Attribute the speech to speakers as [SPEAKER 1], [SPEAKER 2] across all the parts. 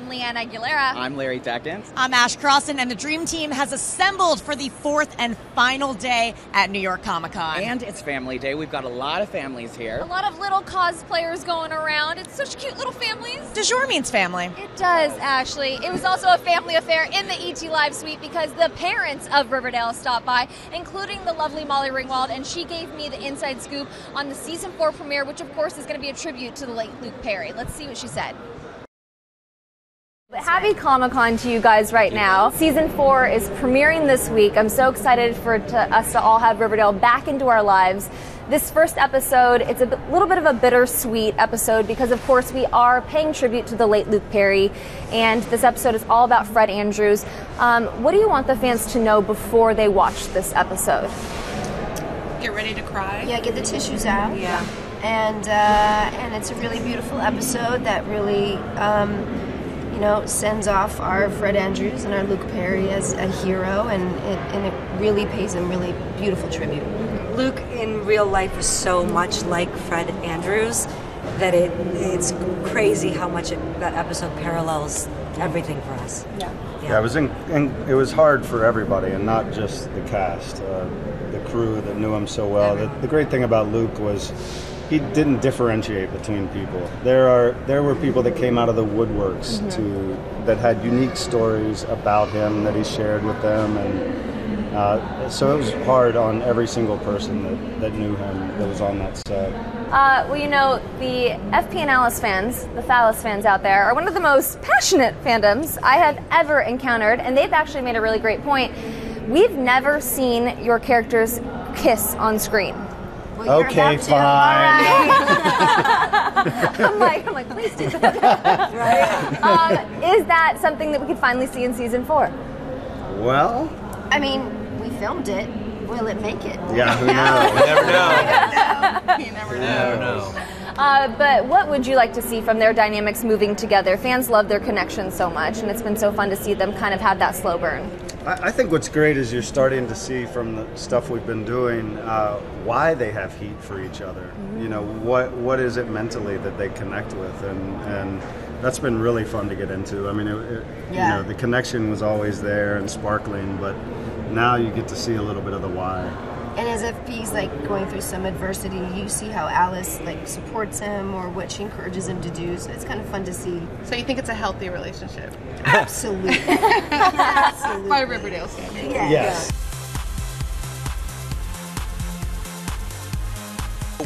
[SPEAKER 1] Leanne Aguilera.
[SPEAKER 2] I'm Larry Deckens.
[SPEAKER 3] I'm Ash Crossan, and the Dream Team has assembled for the fourth and final day at New York Comic Con.
[SPEAKER 2] And it's Family Day. We've got a lot of families here.
[SPEAKER 1] A lot of little cosplayers going around. It's such cute little families.
[SPEAKER 3] De jour means family.
[SPEAKER 1] It does, actually. It was also a family affair in the ET Live suite because the parents of Riverdale stopped by, including the lovely Molly Ringwald, and she gave me the inside scoop on the season 4 premiere, which of course is going to be a tribute to the late Luke Perry. Let's see what she said. Happy Comic-Con to you guys right now. Season 4 is premiering this week. I'm so excited for us to all have Riverdale back into our lives. This first episode, it's a little bit of a bittersweet episode because, of course, we are paying tribute to the late Luke Perry, and this episode is all about Fred Andrews. What do you want the fans to know before they watch this episode?
[SPEAKER 4] Get ready to cry.
[SPEAKER 5] Yeah, get the tissues out.
[SPEAKER 4] Yeah.
[SPEAKER 5] And it's a really beautiful episode that really, sends off our Fred Andrews and our Luke Perry as a hero, and it really pays him really beautiful tribute.
[SPEAKER 6] Luke in real life is so much like Fred Andrews that it's crazy how much that episode parallels everything for us.
[SPEAKER 7] Yeah, it was hard for everybody, and not just the cast, the crew that knew him so well. The great thing about Luke was he didn't differentiate between people. There were people that came out of the woodworks that had unique stories about him that he shared with them, and so it was hard on every single person that knew him that was on that set.
[SPEAKER 1] The FP and Alice fans, the Phallus fans out there, are one of the most passionate fandoms I have ever encountered, and they've actually made a really great point. We've never seen your characters kiss on screen.
[SPEAKER 5] Well,
[SPEAKER 7] okay, fine.
[SPEAKER 1] I'm like, please do that. Right? Is that something that we could finally see in season 4?
[SPEAKER 7] Well,
[SPEAKER 5] I mean, we filmed it. Will it make it?
[SPEAKER 7] Yeah, who knows?
[SPEAKER 4] You never know.
[SPEAKER 1] But what would you like to see from their dynamics moving together? Fans love their connection so much, and it's been so fun to see them kind of have that slow burn.
[SPEAKER 7] I think what's great is you're starting to see from the stuff we've been doing why they have heat for each other. Mm-hmm. You know, what is it mentally that they connect with, and that's been really fun to get into. I mean, the connection was always there and sparkling, but now you get to see a little bit of the why.
[SPEAKER 5] And as if he's going through some adversity, you see how Alice supports him or what she encourages him to do. So it's kind of fun to see.
[SPEAKER 4] So you think it's a healthy relationship?
[SPEAKER 5] Absolutely. Absolutely.
[SPEAKER 4] By Riverdale standards.
[SPEAKER 5] Yeah.
[SPEAKER 7] Yes.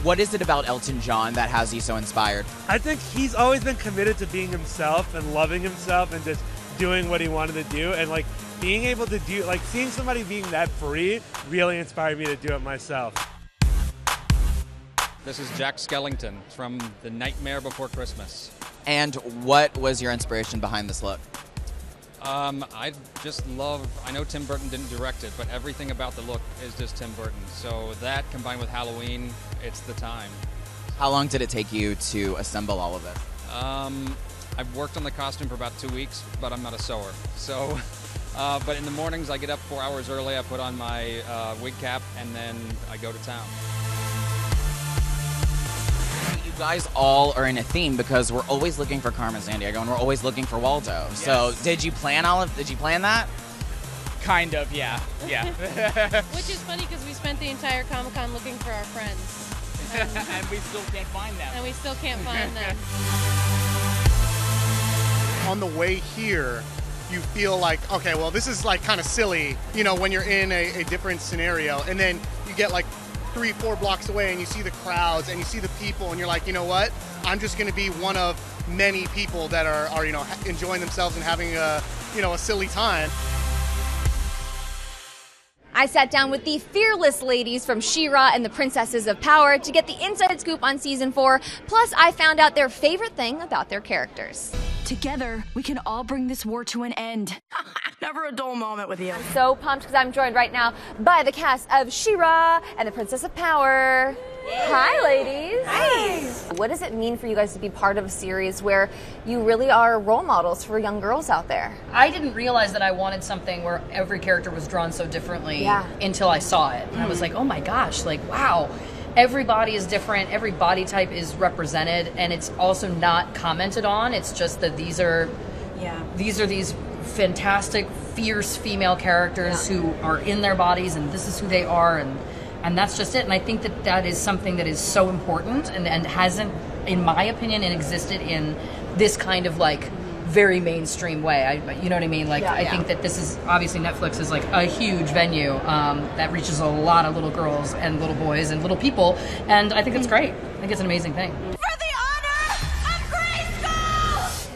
[SPEAKER 2] What is it about Elton John that has you so inspired?
[SPEAKER 8] I think he's always been committed to being himself and loving himself and just doing what he wanted to do, and being able to do, seeing somebody being that free really inspired me to do it myself.
[SPEAKER 9] This is Jack Skellington from The Nightmare Before Christmas.
[SPEAKER 2] And what was your inspiration behind this look?
[SPEAKER 9] I know Tim Burton didn't direct it, but everything about the look is just Tim Burton. So that combined with Halloween, it's the time.
[SPEAKER 2] How long did it take you to assemble all of it?
[SPEAKER 9] I've worked on the costume for about 2 weeks, but I'm not a sewer. So, but in the mornings I get up 4 hours early, I put on my wig cap, and then I go to town.
[SPEAKER 2] You guys all are in a theme because we're always looking for Carmen Sandiego and we're always looking for Waldo. Yes. So did you plan that?
[SPEAKER 10] Kind of, yeah.
[SPEAKER 11] Which is funny because we spent the entire Comic-Con looking for our friends.
[SPEAKER 10] And we still can't find them.
[SPEAKER 12] On the way here, you feel like, okay, well, this is kind of silly, when you're in a different scenario, and then you get 3-4 blocks away and you see the crowds and you see the people, and you're like, you know what? I'm just going to be one of many people that are enjoying themselves and having a silly time.
[SPEAKER 1] I sat down with the fearless ladies from Shira and the Princesses of Power to get the inside scoop on season 4. Plus, I found out their favorite thing about their characters.
[SPEAKER 13] Together, we can all bring this war to an end. Never a dull moment with you.
[SPEAKER 1] I'm so pumped because I'm joined right now by the cast of Shira and the Princess of Power. Yay. Hi, ladies.
[SPEAKER 13] Hi.
[SPEAKER 1] What does it mean for you guys to be part of a series where you really are role models for young girls out there?
[SPEAKER 14] I didn't realize that I wanted something where every character was drawn so differently until I saw it. And I was like, oh my gosh, wow. Every body is different, every body type is represented, and it's also not commented on. It's just that these are
[SPEAKER 6] Yeah.
[SPEAKER 14] These are these fantastic, fierce female characters who are in their bodies, and this is who they are, and that's just it. And I think that is something that is so important and hasn't, in my opinion, existed in this kind of like very mainstream way. You know what I mean? Like, I think that this is, obviously Netflix is like a huge venue that reaches a lot of little girls and little boys and little people, and I think it's great. I think it's an amazing thing.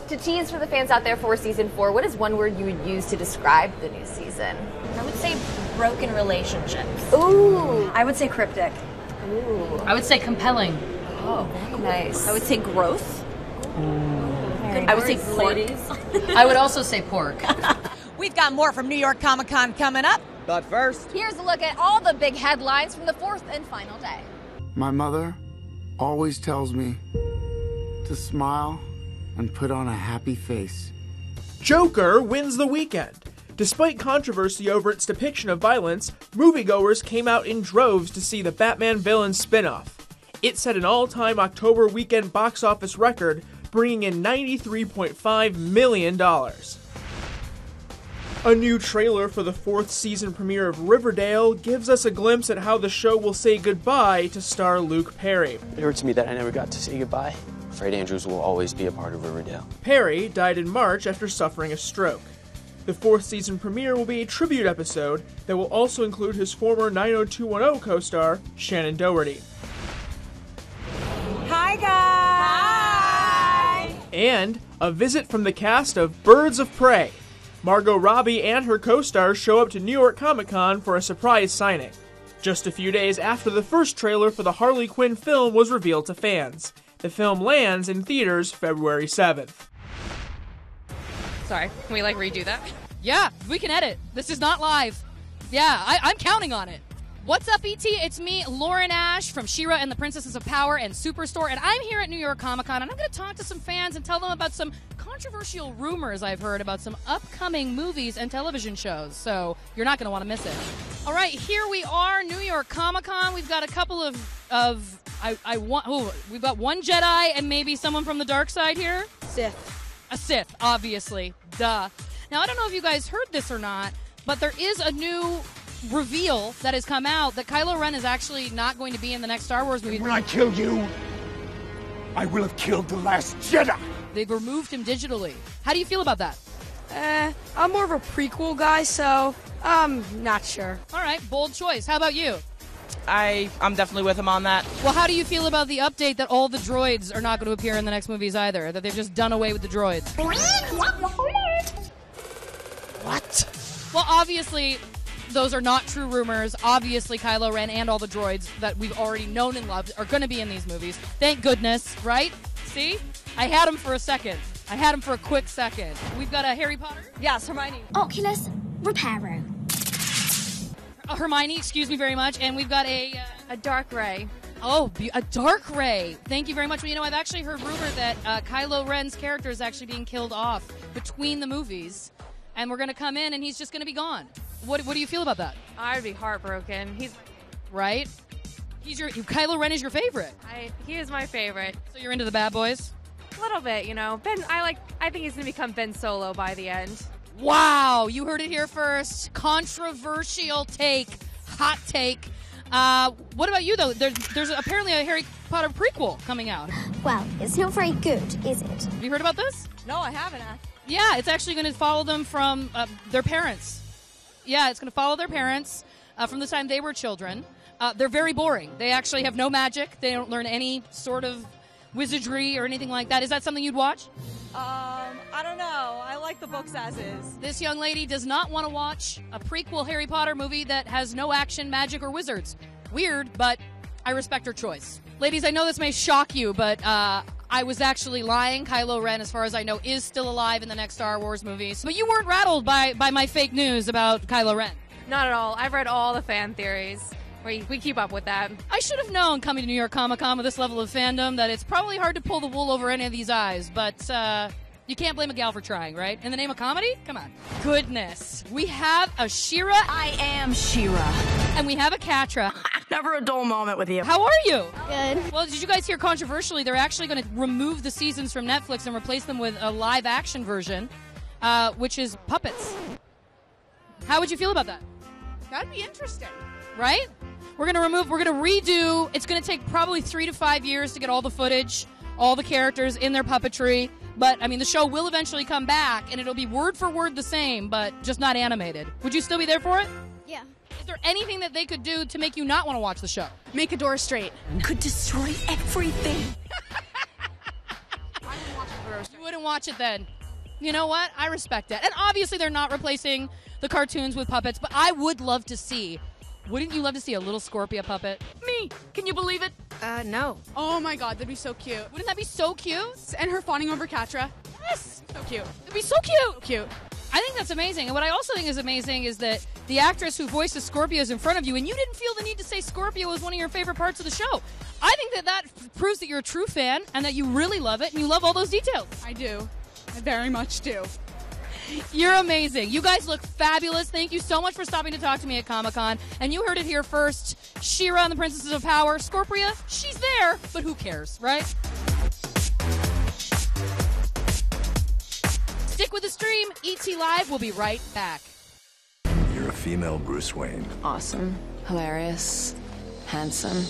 [SPEAKER 1] To tease for the fans out there for season 4, what is one word you would use to describe the new season?
[SPEAKER 15] I would say broken relationships.
[SPEAKER 1] Ooh.
[SPEAKER 15] I would say cryptic.
[SPEAKER 1] Ooh.
[SPEAKER 14] I would say compelling.
[SPEAKER 1] Oh, very nice.
[SPEAKER 15] I would say growth.
[SPEAKER 1] I would say
[SPEAKER 14] ladies. I would also say pork.
[SPEAKER 3] We've got more from New York Comic Con coming up.
[SPEAKER 16] But first,
[SPEAKER 1] here's a look at all the big headlines from the 4th and final day.
[SPEAKER 17] My mother always tells me to smile and put on a happy face.
[SPEAKER 18] Joker wins the weekend. Despite controversy over its depiction of violence, moviegoers came out in droves to see the Batman villain spin-off. It set an all-time October weekend box office record, bringing in $93.5 million. A new trailer for the 4th season premiere of Riverdale gives us a glimpse at how the show will say goodbye to star Luke Perry.
[SPEAKER 19] It hurts me that I never got to say goodbye. Fred Andrews will always be a part of Riverdale.
[SPEAKER 18] Perry died in March after suffering a stroke. The 4th season premiere will be a tribute episode that will also include his former 90210 co-star, Shannon Doherty.
[SPEAKER 3] Hi, guys!
[SPEAKER 18] Hi! And a visit from the cast of Birds of Prey. Margot Robbie and her co-stars show up to New York Comic Con for a surprise signing. Just a few days after the first trailer for the Harley Quinn film was revealed to fans. The film lands in theaters February 7th.
[SPEAKER 10] Sorry, can we redo that?
[SPEAKER 11] Yeah, we can edit. This is not live. Yeah, I'm counting on it. What's up, ET? It's me, Lauren Ash from Shira and the Princesses of Power and Superstore, and I'm here at New York Comic Con, and I'm going to talk to some fans and tell them about some controversial rumors I've heard about some upcoming movies and television shows, so you're not going to want to miss it. All right, here we are, New York Comic Con. We've got a couple we've got one Jedi and maybe someone from the dark side here.
[SPEAKER 15] Sith.
[SPEAKER 11] A Sith, obviously. Duh. Now, I don't know if you guys heard this or not, but there is a new reveal that has come out that Kylo Ren is actually not going to be in the next Star Wars movie.
[SPEAKER 20] When I kill you, I will have killed the last Jedi.
[SPEAKER 11] They've removed him digitally. How do you feel about that?
[SPEAKER 15] I'm more of a prequel guy, so I'm not sure.
[SPEAKER 11] All right, bold choice. How about you?
[SPEAKER 16] I'm definitely with him on that.
[SPEAKER 11] Well, how do you feel about the update that all the droids are not going to appear in the next movies either? That they've just done away with the droids?
[SPEAKER 16] What?
[SPEAKER 11] Well, obviously, those are not true rumors. Obviously, Kylo Ren and all the droids that we've already known and loved are going to be in these movies. Thank goodness, right? See? I had him for a second. I had him for a quick second. We've got a Harry Potter.
[SPEAKER 15] Yes, Hermione.
[SPEAKER 21] Oculus Reparo.
[SPEAKER 11] Hermione, excuse me very much. And we've got a
[SPEAKER 10] Dark Ray.
[SPEAKER 11] Oh, a Dark Ray. Thank you very much. Well, you know, I've actually heard rumor that Kylo Ren's character is actually being killed off between the movies. And we're going to come in and he's just going to be gone. What do you feel about that?
[SPEAKER 10] I'd be heartbroken. He's
[SPEAKER 11] right. Kylo Ren is your favorite.
[SPEAKER 10] He is my favorite.
[SPEAKER 11] So you're into the bad boys?
[SPEAKER 10] A little bit, you know. I think he's going to become Ben Solo by the end.
[SPEAKER 11] Wow, you heard it here first. Controversial take, hot take. What about you though? There's apparently a Harry Potter prequel coming out.
[SPEAKER 21] Well, it's not very good, is it?
[SPEAKER 11] Have you heard about this?
[SPEAKER 15] No, I haven't.
[SPEAKER 11] Yeah, it's actually going to follow them from their parents. Yeah, it's going to follow their parents from the time they were children. They're very boring. They actually have no magic. They don't learn any sort of wizardry or anything like that. Is that something you'd watch?
[SPEAKER 15] I don't know. I like the books as is.
[SPEAKER 11] This young lady does not want to watch a prequel Harry Potter movie that has no action, magic, or wizards. Weird, but I respect her choice. Ladies, I know this may shock you, but I was actually lying. Kylo Ren, as far as I know, is still alive in the next Star Wars movies. But you weren't rattled by my fake news about Kylo Ren.
[SPEAKER 10] Not at all. I've read all the fan theories. We keep up with that.
[SPEAKER 11] I should have known coming to New York Comic Con with this level of fandom that it's probably hard to pull the wool over any of these eyes, but you can't blame a gal for trying, right? In the name of comedy? Come on. Goodness. We have a Shira.
[SPEAKER 13] I am Shira.
[SPEAKER 11] And we have a Catra.
[SPEAKER 13] Never a dull moment with you.
[SPEAKER 11] How are you?
[SPEAKER 21] Good.
[SPEAKER 11] Well, did you guys hear controversially they're actually going to remove the seasons from Netflix and replace them with a live action version? which is puppets. How would you feel about that?
[SPEAKER 10] That'd be interesting.
[SPEAKER 11] Right? We're going to redo. It's going to take probably 3 to 5 years to get all the footage, all the characters in their puppetry. But, I mean, the show will eventually come back, and it'll be word for word the same, but just not animated. Would you still be there for it?
[SPEAKER 21] Yeah.
[SPEAKER 11] Is there anything that they could do to make you not want to watch the show?
[SPEAKER 10] Make a door straight.
[SPEAKER 13] Could destroy everything.
[SPEAKER 11] You wouldn't watch it then. You know what? I respect that. And obviously they're not replacing the cartoons with puppets, but I would love to see. Wouldn't you love to see a little Scorpia puppet?
[SPEAKER 10] Me. Can you believe it? No. Oh my god, that'd be so cute.
[SPEAKER 11] Wouldn't that be so cute?
[SPEAKER 10] And her fawning over Catra.
[SPEAKER 11] Yes.
[SPEAKER 10] So cute.
[SPEAKER 11] It'd be so cute.
[SPEAKER 10] So cute.
[SPEAKER 11] I think that's amazing. And what I also think is amazing is that the actress who voices Scorpio is in front of you, and you didn't feel the need to say Scorpio was one of your favorite parts of the show. I think that proves that you're a true fan and that you really love it and you love all those details.
[SPEAKER 10] I do. I very much do.
[SPEAKER 11] You're amazing. You guys look fabulous. Thank you so much for stopping to talk to me at Comic-Con. And you heard it here first. Shira and the Princesses of Power. Scorpia, she's there, but who cares, right? Stick with the stream. ET Live will be right back.
[SPEAKER 4] You're a female Bruce Wayne.
[SPEAKER 1] Awesome, hilarious, handsome.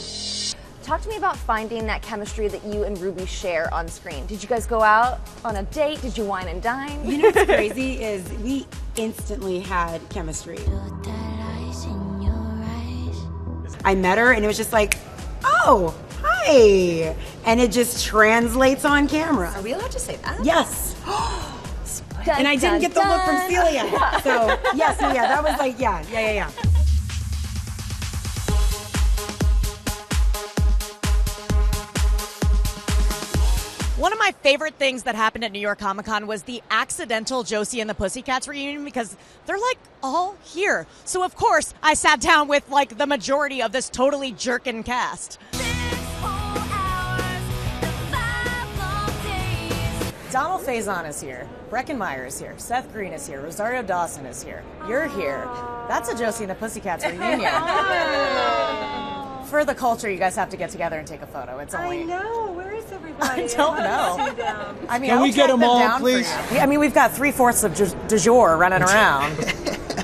[SPEAKER 1] Talk to me about finding that chemistry that you and Ruby share on screen. Did you guys go out on a date? Did you wine and dine?
[SPEAKER 22] You know what's crazy is we instantly had chemistry. I met her and it was just like, oh, hi. And it just translates on camera.
[SPEAKER 5] Are we allowed to say that?
[SPEAKER 22] Yes. And I didn't get the look from Celia. So, yes, yeah, that was like, yeah.
[SPEAKER 3] One of my favorite things that happened at New York Comic Con was the accidental Josie and the Pussycats reunion because they're like all here. So of course I sat down with like the majority of this totally jerkin' cast.
[SPEAKER 23] Donald Faison is here. Breckenmeyer is here. Seth Green is here. Rosario Dawson is here. You're here. That's a Josie and the Pussycats reunion. For the culture, you guys have to get together and take a photo. It's only.
[SPEAKER 22] I know. Where is everybody?
[SPEAKER 23] I don't know. I mean,
[SPEAKER 24] Can we get them all,
[SPEAKER 23] down
[SPEAKER 24] please?
[SPEAKER 23] I mean, we've got 3/4 of du jour running around.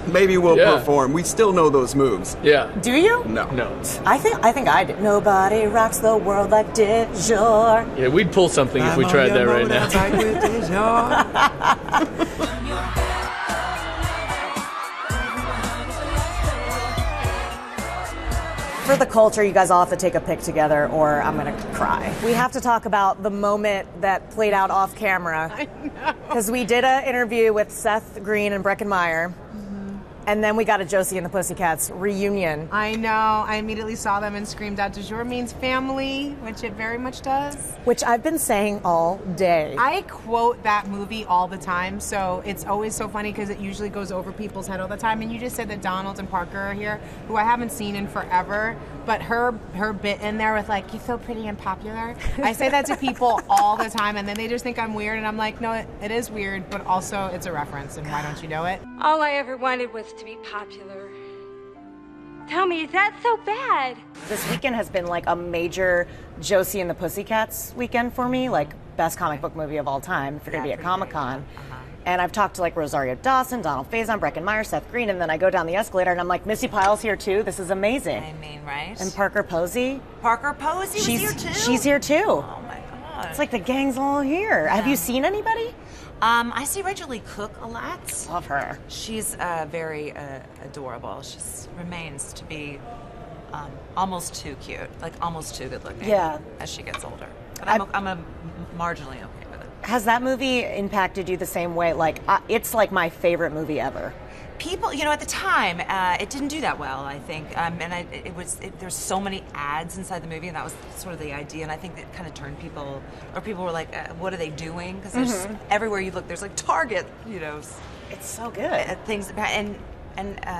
[SPEAKER 25] Maybe we'll perform. We still know those moves.
[SPEAKER 24] Yeah.
[SPEAKER 23] Do you?
[SPEAKER 25] No.
[SPEAKER 23] I think I do. Nobody rocks the world like du jour.
[SPEAKER 24] Yeah, we'd pull something if we tried that right now.
[SPEAKER 23] For the culture, you guys all have to take a pic together or I'm going to cry. We have to talk about the moment that played out off camera.
[SPEAKER 10] I know.
[SPEAKER 23] Because we did an interview with Seth Green and Breckenmeyer. And then we got a Josie and the Pussycats reunion.
[SPEAKER 26] I know. I immediately saw them and screamed out, "Du jour means family," which it very much does.
[SPEAKER 23] Which I've been saying all day.
[SPEAKER 26] I quote that movie all the time, so it's always so funny because it usually goes over people's head all the time. And you just said that Donald and Parker are here, who I haven't seen in forever. But her bit in there with like, "You're so pretty and popular." I say that to people all the time, and then they just think I'm weird, and I'm like, no, it is weird, but also it's a reference, and why don't you know it?
[SPEAKER 27] All I ever wanted was to be popular. Tell me, is that so bad?
[SPEAKER 23] This weekend has been like a major Josie and the Pussycats weekend for me, like best comic book movie of all time if you're going to be at Comic-Con. And I've talked to like Rosario Dawson, Donald Faison, Breckenmeyer, Seth Green, and then I go down the escalator and I'm like, Missy Pyle's here too. This is amazing.
[SPEAKER 28] I mean, right?
[SPEAKER 23] And Parker Posey.
[SPEAKER 28] Parker Posey was here too?
[SPEAKER 23] She's here too.
[SPEAKER 28] Oh my God.
[SPEAKER 23] It's like the gang's all here. Yeah. Have you seen anybody?
[SPEAKER 28] I see Rachel Lee Cook a lot.
[SPEAKER 23] Love her.
[SPEAKER 28] She's very adorable. She remains to be almost too cute, like almost too good looking.
[SPEAKER 23] Yeah.
[SPEAKER 28] As she gets older, but I'm marginally okay with it.
[SPEAKER 23] Has that movie impacted you the same way? Like, it's like my favorite movie ever.
[SPEAKER 28] People, at the time, it didn't do that well, I think. There's so many ads inside the movie, and that was sort of the idea, and I think it kind of turned people were like, what are they doing? Because there's everywhere you look, there's like Target,
[SPEAKER 23] It's so good.
[SPEAKER 28] Things,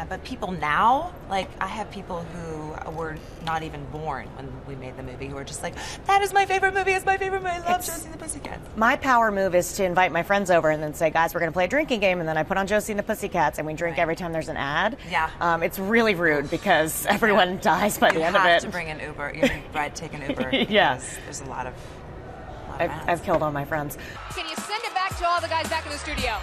[SPEAKER 28] but people now, like, I have people who were not even born when we made the movie who are just like, that is my favorite movie, it's my favorite movie, I love Josie and the Pussycats.
[SPEAKER 23] My power move is to invite my friends over and then say, guys, we're going to play a drinking game, and then I put on Josie and the Pussycats, and we drink every time there's an ad.
[SPEAKER 28] Yeah.
[SPEAKER 23] It's really rude because everyone dies by the end of it.
[SPEAKER 28] You have to bring an Uber, take an Uber.
[SPEAKER 23] Yeah.
[SPEAKER 28] There's a lot of
[SPEAKER 23] I've killed all my friends.
[SPEAKER 29] Can you send it back to
[SPEAKER 11] to all the guys back in the studio.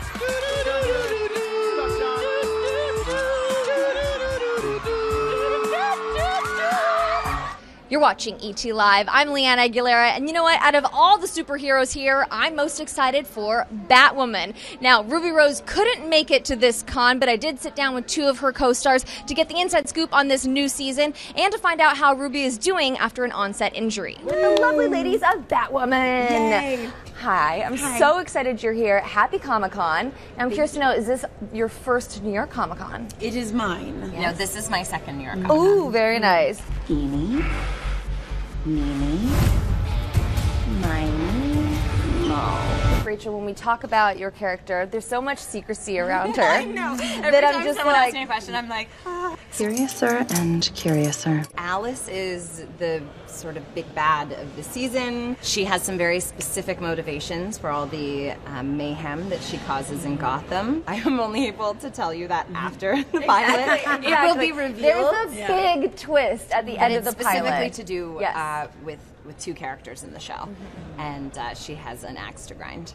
[SPEAKER 1] You're watching ET Live. I'm Leanna Aguilera, and you know what? Out of all the superheroes here, I'm most excited for Batwoman. Now, Ruby Rose couldn't make it to this con, but I did sit down with two of her co-stars to get the inside scoop on this new season and to find out how Ruby is doing after an onset injury. With the lovely ladies of Batwoman.
[SPEAKER 22] Yay.
[SPEAKER 1] Hi, I'm so excited you're here. Happy Comic-Con. I'm curious to know, is this your first New York Comic-Con?
[SPEAKER 22] It is mine.
[SPEAKER 2] No, this is my second New York Comic-Con.
[SPEAKER 1] Ooh, very nice.
[SPEAKER 22] Eeny, meeny, miny, mo.
[SPEAKER 1] Rachel, when we talk about your character, there's so much secrecy around her.
[SPEAKER 2] I know. Every
[SPEAKER 1] that
[SPEAKER 2] time
[SPEAKER 1] I'm just
[SPEAKER 2] someone
[SPEAKER 1] like,
[SPEAKER 2] asks me a question, I'm like,
[SPEAKER 13] Seriouser and curiouser.
[SPEAKER 2] Alice is the sort of big bad of the season. She has some very specific motivations for all the mayhem that she causes in Gotham. I am only able to tell you that after the pilot.
[SPEAKER 1] Exactly.
[SPEAKER 2] It will be revealed.
[SPEAKER 1] There's a big twist at the end of the pilot.
[SPEAKER 2] Specifically to do with two characters in the show. And she has an axe to grind.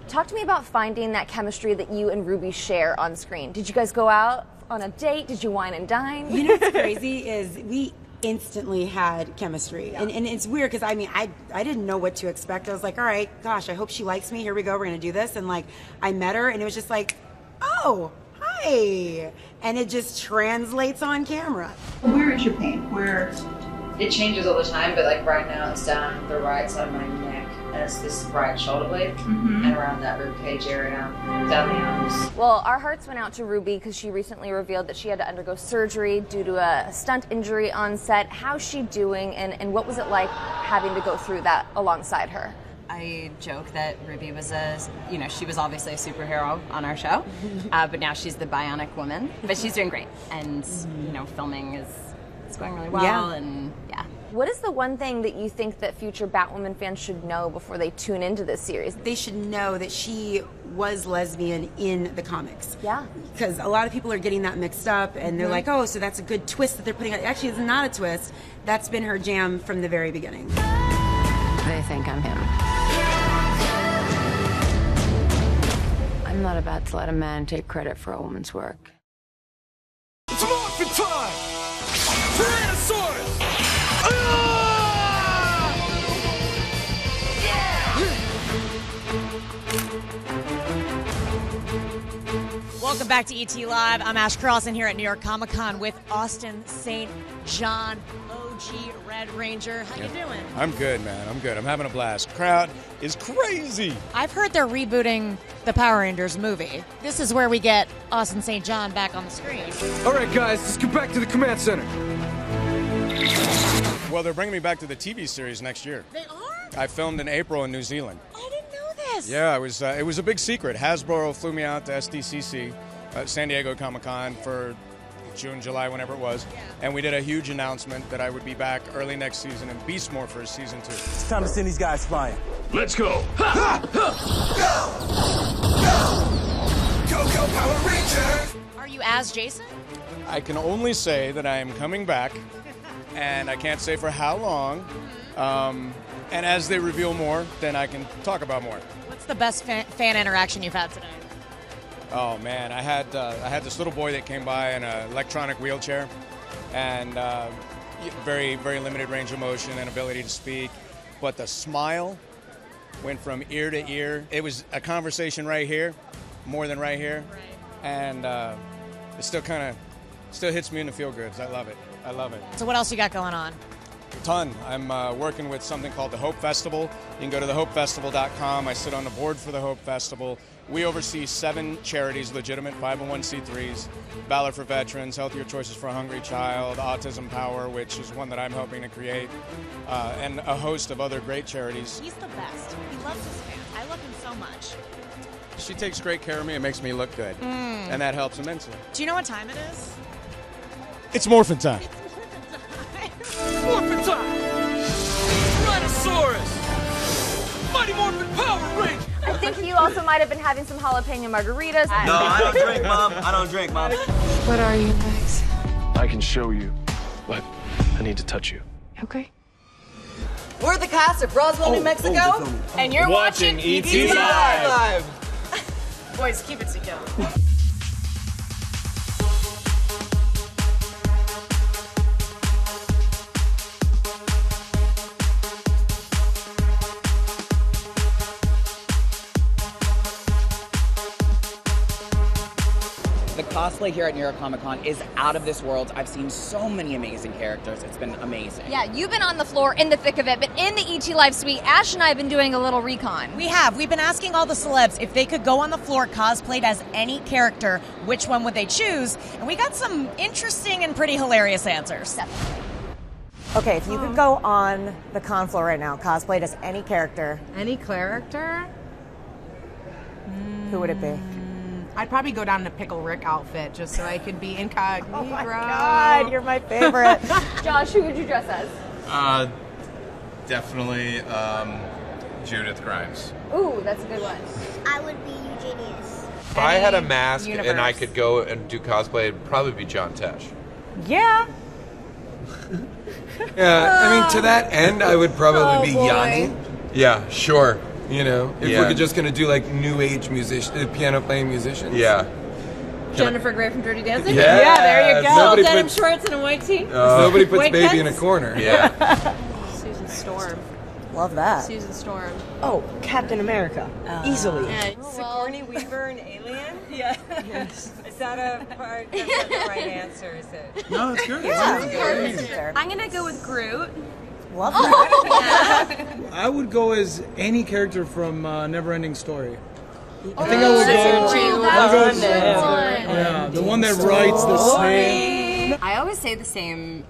[SPEAKER 1] Talk to me about finding that chemistry that you and Ruby share on screen. Did you guys go out on a date? Did you wine and dine?
[SPEAKER 22] You know what's crazy is we instantly had chemistry. And it's weird because, I mean, I didn't know what to expect. I was like, all right, gosh, I hope she likes me. Here we go. We're going to do this. And, like, I met her, and it was just like, oh, hi. And it just translates on camera.
[SPEAKER 6] Where is your pain? Where?
[SPEAKER 7] It changes all the time, but like right now it's down the right side of my neck, and it's this right shoulder blade, and around that ribcage area, down the arms.
[SPEAKER 1] Well, our hearts went out to Ruby because she recently revealed that she had to undergo surgery due to a stunt injury on set. How's she doing, and what was it like having to go through that alongside her?
[SPEAKER 2] I joke that Ruby was she was obviously a superhero on our show, but now she's the bionic woman. But she's doing great, and filming is going really well, and yeah.
[SPEAKER 1] What is the one thing that you think that future Batwoman fans should know before they tune into this series?
[SPEAKER 22] They should know that she was lesbian in the comics.
[SPEAKER 1] Yeah.
[SPEAKER 22] Because a lot of people are getting that mixed up, and they're like, oh, so that's a good twist that they're putting on. Actually, it's not a twist. That's been her jam from the very beginning.
[SPEAKER 13] They think I'm him. I'm not about to let a man take credit for a woman's work.
[SPEAKER 20] It's morphin' time! Tyrannosaurus!
[SPEAKER 3] Welcome back to ET Live. I'm Ash Carlson here at New York Comic Con with Austin St. John, OG Red Ranger. How you doing?
[SPEAKER 8] I'm good, man. I'm good. I'm having a blast. Crowd is crazy.
[SPEAKER 3] I've heard they're rebooting the Power Rangers movie. This is where we get Austin St. John back on the screen.
[SPEAKER 20] All right, guys, let's get back to the command center.
[SPEAKER 8] Well, they're bringing me back to the TV series next year.
[SPEAKER 3] They are?
[SPEAKER 8] I filmed in April in New Zealand.
[SPEAKER 3] I didn't know this.
[SPEAKER 8] Yeah, it was a big secret. Hasbro flew me out to SDCC, San Diego Comic-Con for June, July, whenever it was, and we did a huge announcement that I would be back early next season in Beast Morphers Season 2.
[SPEAKER 20] It's time to send these guys flying.
[SPEAKER 4] Let's go.
[SPEAKER 20] Ha! Go, Power Rangers!
[SPEAKER 3] Are you as Jason?
[SPEAKER 8] I can only say that I am coming back, and I can't say for how long. And as they reveal more, then I can talk about more.
[SPEAKER 3] What's the best fan interaction you've had today?
[SPEAKER 8] Oh man, I had this little boy that came by in an electronic wheelchair, and very, very limited range of motion and ability to speak, but the smile went from ear to ear. It was a conversation right here, more than right here, and it still hits me in the feel goods. I love it. I love it.
[SPEAKER 3] So what else you got going on?
[SPEAKER 8] Ton. I'm working with something called the Hope Festival. You can go to thehopefestival.com. I sit on the board for the Hope Festival. We oversee 7 charities, legitimate 501c3s, Valor for Veterans, Healthier Choices for a Hungry Child, Autism Power, which is one that I'm helping to create, and a host of other great charities.
[SPEAKER 3] He's the best. He loves his fans. I love him so much.
[SPEAKER 8] She takes great care of me and makes me look good, and that helps immensely.
[SPEAKER 3] Do you know what time it is?
[SPEAKER 8] It's morphin' time.
[SPEAKER 20] Morphin' time! Tyrannosaurus! Mighty Morphin Power Rangers!
[SPEAKER 1] I think you also might have been having some jalapeno margaritas.
[SPEAKER 9] No, I don't drink, Mom. I don't drink, Mom.
[SPEAKER 13] What are you, Max?
[SPEAKER 24] I can show you, but I need to touch you.
[SPEAKER 12] Okay.
[SPEAKER 28] We're the cast of Roswell, New Mexico,
[SPEAKER 12] and you're watching ET Live.
[SPEAKER 28] Boys, keep it together.
[SPEAKER 14] The cosplay here at New York Comic Con is out of this world. I've seen so many amazing characters. It's been amazing.
[SPEAKER 1] Yeah, you've been on the floor in the thick of it, but in the ET Live suite, Ash and I have been doing a little recon.
[SPEAKER 3] We have. We've been asking all the celebs if they could go on the floor cosplayed as any character, which one would they choose? And we got some interesting and pretty hilarious answers.
[SPEAKER 23] Okay, if you could go on the con floor right now, cosplayed as any character.
[SPEAKER 26] Any character?
[SPEAKER 23] Who would it be?
[SPEAKER 26] I'd probably go down in a Pickle Rick outfit just so I could be incognito.
[SPEAKER 23] Oh my God, you're my favorite.
[SPEAKER 1] Josh, who would you dress as?
[SPEAKER 15] Definitely Judith Grimes.
[SPEAKER 1] Ooh, that's a good one.
[SPEAKER 16] I would be Eugenius.
[SPEAKER 17] If I had a mask and I could go and do cosplay, it'd probably be John Tesh.
[SPEAKER 23] Yeah.
[SPEAKER 25] Yeah, I mean, to that end, I would probably be Yanni. Yeah, sure. You know, if we're just going to do like new age piano playing musicians. Yeah.
[SPEAKER 7] Jennifer Grey from Dirty Dancing?
[SPEAKER 25] Yeah,
[SPEAKER 7] there you go.
[SPEAKER 25] Nobody
[SPEAKER 7] Denim
[SPEAKER 25] puts-
[SPEAKER 7] shorts and a white tee.
[SPEAKER 25] Nobody puts
[SPEAKER 7] White
[SPEAKER 25] baby in a
[SPEAKER 7] pants?
[SPEAKER 25] corner.
[SPEAKER 17] Yeah.
[SPEAKER 7] Susan Storm.
[SPEAKER 23] Love that.
[SPEAKER 7] Susan Storm.
[SPEAKER 22] Oh, Captain America. Easily.
[SPEAKER 7] Yeah.
[SPEAKER 28] Sigourney Weaver and Alien? Yeah. Yes. Is that a part? That's not the right answer, is it?
[SPEAKER 25] No, it's good.
[SPEAKER 7] I'm going to go with Groot.
[SPEAKER 23] Love that.
[SPEAKER 18] I would go as any character from Neverending Story. I think I would go. Yeah, the one that writes the snake.
[SPEAKER 2] I always say the same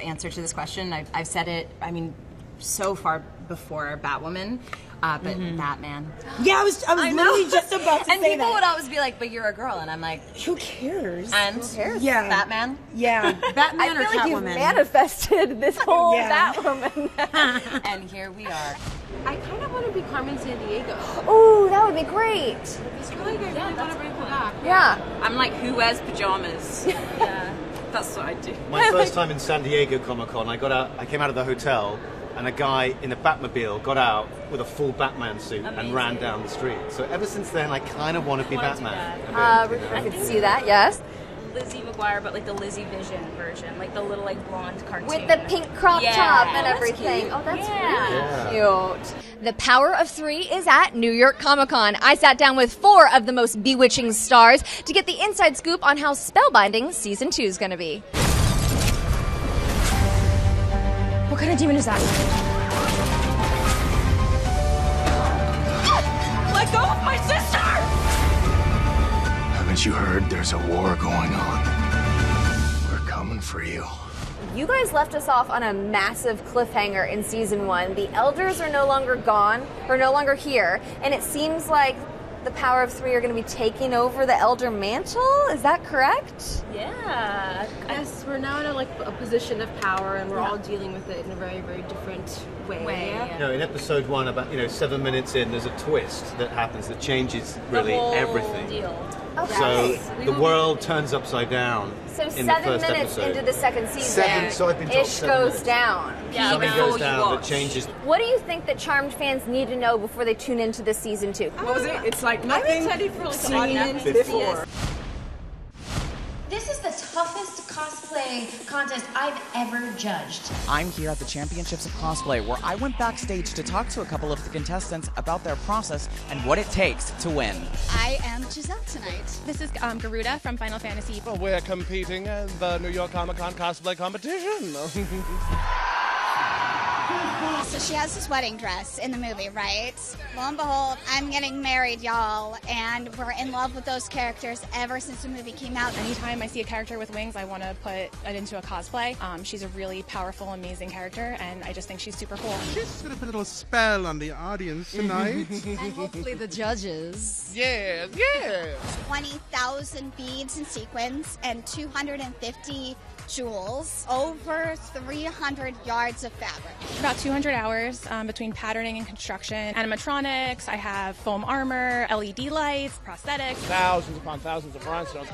[SPEAKER 2] answer to this question. I've said it, I mean, so far before Batwoman, but Batman.
[SPEAKER 22] Yeah, I was literally just about to
[SPEAKER 2] and
[SPEAKER 22] say
[SPEAKER 2] people
[SPEAKER 22] that.
[SPEAKER 2] would always be like, but you're a girl. And I'm like,
[SPEAKER 22] who cares?
[SPEAKER 2] And
[SPEAKER 22] who cares? Yeah.
[SPEAKER 2] Batman?
[SPEAKER 22] Yeah. Batman
[SPEAKER 1] I
[SPEAKER 22] or
[SPEAKER 1] feel like you've
[SPEAKER 22] Catwoman?
[SPEAKER 1] manifested this whole
[SPEAKER 22] Yeah.
[SPEAKER 1] Batwoman.
[SPEAKER 2] And here we are.
[SPEAKER 7] I kind of want to be Carmen Sandiego.
[SPEAKER 1] Ooh, that would be great.
[SPEAKER 7] It's really good. I really want to bring her back.
[SPEAKER 1] Yeah.
[SPEAKER 7] I'm like, who wears pajamas? Yeah. That's what I do.
[SPEAKER 19] My first time in San Diego Comic-Con, I came out of the hotel, and a guy in a Batmobile got out with a full Batman suit and ran down the street. So ever since then, I kind of want to be Batman.
[SPEAKER 1] I could see that, yes.
[SPEAKER 21] Lizzie McGuire, but like the Lizzie Vision version, like the little like blonde cartoon.
[SPEAKER 1] With the pink crop top and
[SPEAKER 21] that's
[SPEAKER 1] everything.
[SPEAKER 21] cute.
[SPEAKER 1] Oh, that's
[SPEAKER 21] Yeah.
[SPEAKER 1] really cute. The Power of Three is at New York Comic Con. I sat down with 4 of the most bewitching stars to get the inside scoop on how spellbinding Season 2 is going to be.
[SPEAKER 21] What kind of demon is that?
[SPEAKER 7] Let go of my sister!
[SPEAKER 4] Haven't you heard there's a war going on? We're coming for you.
[SPEAKER 1] You guys left us off on a massive cliffhanger in Season 1. The Elders are no longer gone, or no longer here, and it seems like the Power of Three are going to be taking over the Elder Mantle. Is that correct?
[SPEAKER 7] Yeah. Yes, we're now in a position of power, and we're all dealing with it in a very, very different way.
[SPEAKER 19] You know, in episode 1, about 7 minutes in, there's a twist that happens that changes really
[SPEAKER 7] the whole
[SPEAKER 19] everything.
[SPEAKER 7] Deal.
[SPEAKER 1] Okay.
[SPEAKER 19] So the world turns upside down.
[SPEAKER 1] So
[SPEAKER 19] in the
[SPEAKER 1] 7
[SPEAKER 19] first
[SPEAKER 1] minutes
[SPEAKER 19] episode.
[SPEAKER 1] into the second season,
[SPEAKER 19] So I've been told
[SPEAKER 1] ish
[SPEAKER 19] 7
[SPEAKER 1] goes
[SPEAKER 19] minutes.
[SPEAKER 1] down.
[SPEAKER 19] Something goes down that changes.
[SPEAKER 1] What do you think that Charmed fans need to know before they tune into this Season 2?
[SPEAKER 26] What was it? It's like nothing seen before.
[SPEAKER 29] This is the toughest cosplay contest I've ever judged.
[SPEAKER 14] I'm here at the Championships of Cosplay, where I went backstage to talk to a couple of the contestants about their process and what it takes to win.
[SPEAKER 30] I am Giselle tonight. This is Garuda from Final Fantasy.
[SPEAKER 31] Well, we're competing in the New York Comic Con cosplay competition.
[SPEAKER 30] So she has this wedding dress in the movie, right? Lo and behold, I'm getting married, y'all, and we're in love with those characters ever since the movie came out.
[SPEAKER 29] Anytime I see a character with wings, I want to put it into a cosplay. She's a really powerful, amazing character, and I just think she's super cool.
[SPEAKER 32] She's going to put a little spell on the audience tonight.
[SPEAKER 30] And hopefully the judges.
[SPEAKER 32] Yes.
[SPEAKER 30] 20,000 beads and sequins and 250 jewels, over 300 yards of fabric.
[SPEAKER 29] About 200 hours between patterning and construction. Animatronics, I have foam armor, LED lights, prosthetics.
[SPEAKER 31] Thousands upon thousands of rhinestones.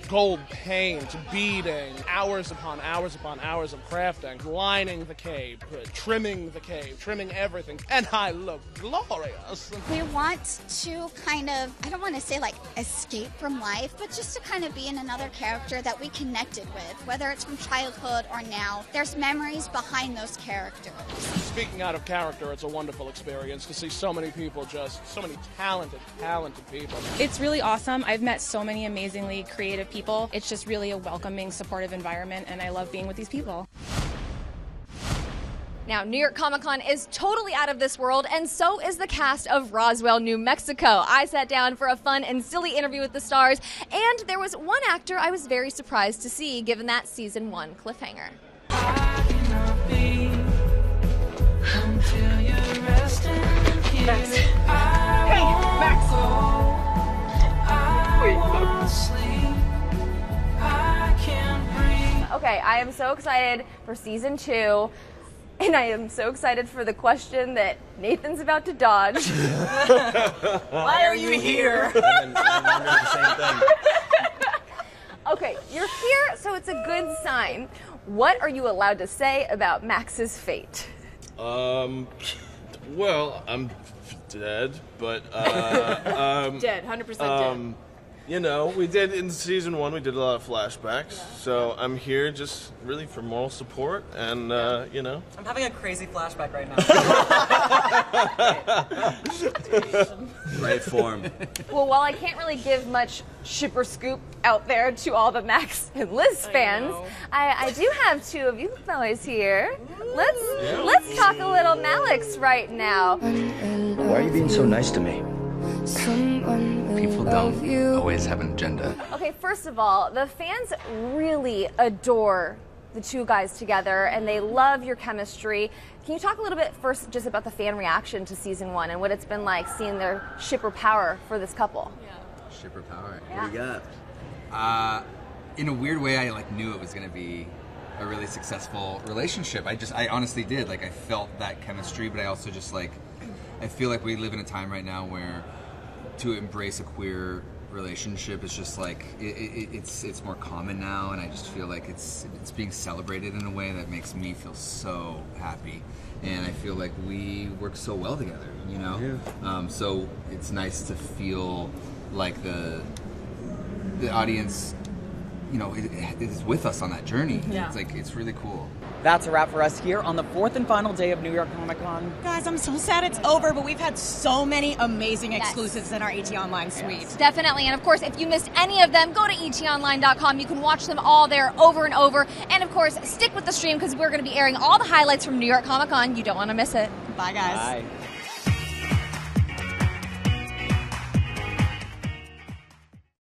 [SPEAKER 31] gold paint, beading, hours upon hours upon hours of crafting, lining the cape, trimming the cape, trimming everything, and I look glorious.
[SPEAKER 30] We want to kind of, I don't want to say like escape from life, but just to kind of be in another character that we connected with, whether it's from childhood or now. There's memories behind those characters.
[SPEAKER 31] Speaking out of character, it's a wonderful experience to see so many people, so many talented people.
[SPEAKER 29] It's really awesome. I've met so many amazingly creative people. It's just really a welcoming, supportive environment, and I love being with these people.
[SPEAKER 1] Now, New York Comic Con is totally out of this world, and so is the cast of Roswell, New Mexico. I sat down for a fun and silly interview with the stars, and there was one actor I was very surprised to see, given that season 1 cliffhanger.
[SPEAKER 3] Max. Hey, Max!
[SPEAKER 1] Okay, I am so excited for season 2. And I am so excited for the question that Nathan's about to dodge.
[SPEAKER 28] Why are you here?
[SPEAKER 1] Okay, you're here, so it's a good sign. What are you allowed to say about Max's fate?
[SPEAKER 31] Well, I'm dead, but
[SPEAKER 21] dead, 100% dead.
[SPEAKER 31] You know, we did in season 1. We did a lot of flashbacks, so I'm here just really for moral support, and you know.
[SPEAKER 28] I'm having a crazy flashback right now.
[SPEAKER 31] Right form.
[SPEAKER 1] Well, while I can't really give much shipper scoop out there to all the Max and Liz fans, I do have 2 of you fellas here. Let's talk a little Malix right now.
[SPEAKER 4] Why are you being so nice to me? People don't always have an agenda.
[SPEAKER 1] Okay, first of all, the fans really adore the 2 guys together, and they love your chemistry. Can you talk a little bit first just about the fan reaction to season 1 and what it's been like seeing their shipper power for this couple?
[SPEAKER 5] Yeah. Shipper power.
[SPEAKER 1] Yeah.
[SPEAKER 5] What do you got? In a weird way, I knew it was going to be a really successful relationship. I honestly did. I felt that chemistry, but I also just I feel like we live in a time right now where to embrace a queer relationship is just it's more common now, and I just feel like it's being celebrated in a way that makes me feel so happy, and I feel like we work so well together, you know. Yeah. So it's nice to feel like the audience, you know, is with us on that journey. Yeah. It's really cool.
[SPEAKER 14] That's a wrap for us here on the 4th and final day of New York Comic Con.
[SPEAKER 21] Guys, I'm so sad it's over, but we've had so many amazing exclusives in our ET Online suite.
[SPEAKER 1] Definitely, and of course, if you missed any of them, go to etonline.com. You can watch them all there over and over. And of course, stick with the stream because we're going to be airing all the highlights from New York Comic Con. You don't want to miss it.
[SPEAKER 21] Bye, guys.
[SPEAKER 14] Bye.